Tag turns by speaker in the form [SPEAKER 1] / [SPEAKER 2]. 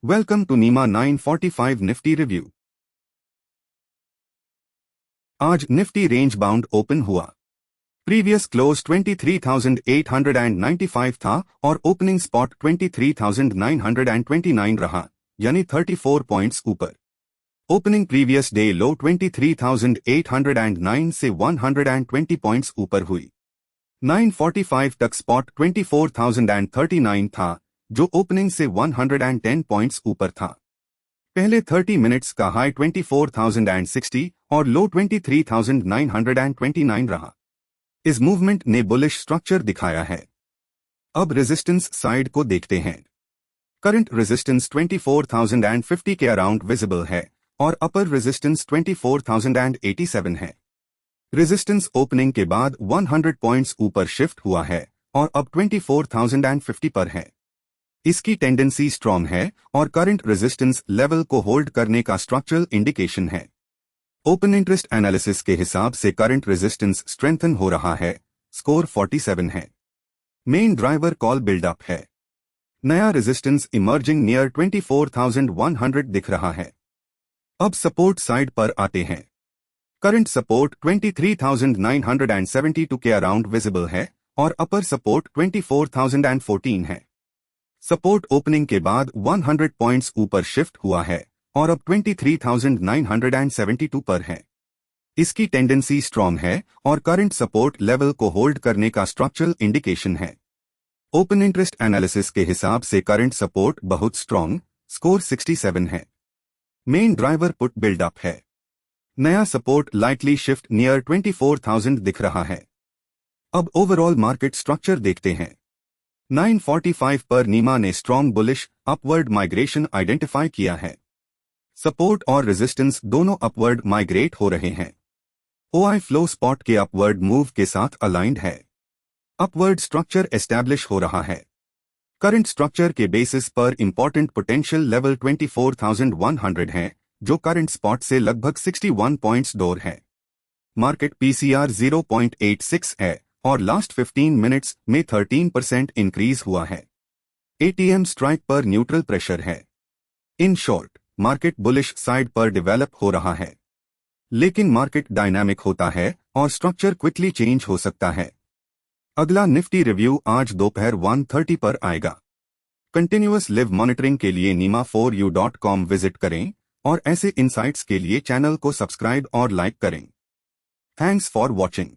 [SPEAKER 1] Welcome to Neema 945 Nifty review. आज Nifty range bound open हुआ। Previous close 23,895 था और ओपनिंग स्पॉट 23,929 रहा, यानी 34 पॉइंट्स ऊपर। ओपनिंग प्रीवियस डे लो 23,809 से 120 पॉइंट्स ऊपर हुई। 9:45 तक स्पॉट 24,039 था, जो ओपनिंग से 110 पॉइंट्स ऊपर था। पहले 30 मिनट्स का हाई 24,060 और लो 23,929 रहा। इस मूवमेंट ने बुलिश स्ट्रक्चर दिखाया है। अब रेजिस्टेंस साइड को देखते हैं। करंट रेजिस्टेंस 24,050 के अराउंड विजिबल है और अपर रेजिस्टेंस 24,087 है। रेजिस्टेंस ओपनिंग के बाद 100 पॉइंट्स ऊपर शिफ्ट हुआ है और अब 24,050 पर है। इसकी टेंडेंसी स्ट्रॉन्ग है और करंट रेजिस्टेंस लेवल को होल्ड करने का स्ट्रक्चरल इंडिकेशन है। ओपन इंटरेस्ट एनालिसिस के हिसाब से करंट रेजिस्टेंस स्ट्रेंथन हो रहा है। स्कोर 47 है। मेन ड्राइवर कॉल बिल्डअप है। नया रेजिस्टेंस इमर्जिंग नियर 24,100 दिख रहा है। अब सपोर्ट साइड पर आते हैं। करंट सपोर्ट 23,972 के अराउंड विजिबल है और अपर सपोर्ट 24,014 है। सपोर्ट ओपनिंग के बाद 100 पॉइंट्स ऊपर शिफ्ट हुआ है और अब 23,972 पर है। इसकी टेंडेंसी स्ट्रॉन्ग है और करंट सपोर्ट लेवल को होल्ड करने का स्ट्रक्चरल इंडिकेशन है। ओपन इंटरेस्ट एनालिसिस के हिसाब से करंट सपोर्ट बहुत स्ट्रॉन्ग, स्कोर 67 है। मेन ड्राइवर पुट बिल्डअप है। नया सपोर्ट लाइटली शिफ्ट नियर 24,000 दिख रहा है। अब ओवरऑल मार्केट स्ट्रक्चर देखते हैं। 9:45 पर नीमा ने strong bullish upward migration identify किया है। सपोर्ट और रेजिस्टेंस दोनों अपवर्ड माइग्रेट हो रहे हैं। ओआई फ्लो स्पॉट के अपवर्ड मूव के साथ अलाइंड है। अपवर्ड स्ट्रक्चर एस्टैब्लिश हो रहा है। करंट स्ट्रक्चर के बेसिस पर इंपॉर्टेंट पोटेंशियल लेवल 24,100 है, जो करंट स्पॉट से लगभग 61 पॉइंट्स दूर है। मार्केट पीसीआर 0.86 है और लास्ट 15 मिनट्स में 13% इंक्रीज हुआ है। एटीएम स्ट्राइक पर न्यूट्रल प्रेशर है। In short, market bullish side पर डेवलप हो रहा है। लेकिन मार्केट डायनामिक होता है और स्ट्रक्चर क्विकली चेंज हो सकता है। अगला निफ्टी रिव्यू आज दोपहर 1:30 पर आएगा। कंटिन्यूअस लिव मॉनिटरिंग के लिए nima4u.com विजिट करें और ऐसे इनसाइट्स के लिए चैनल को सब्सक्राइब और लाइक करें। Thanks for watching.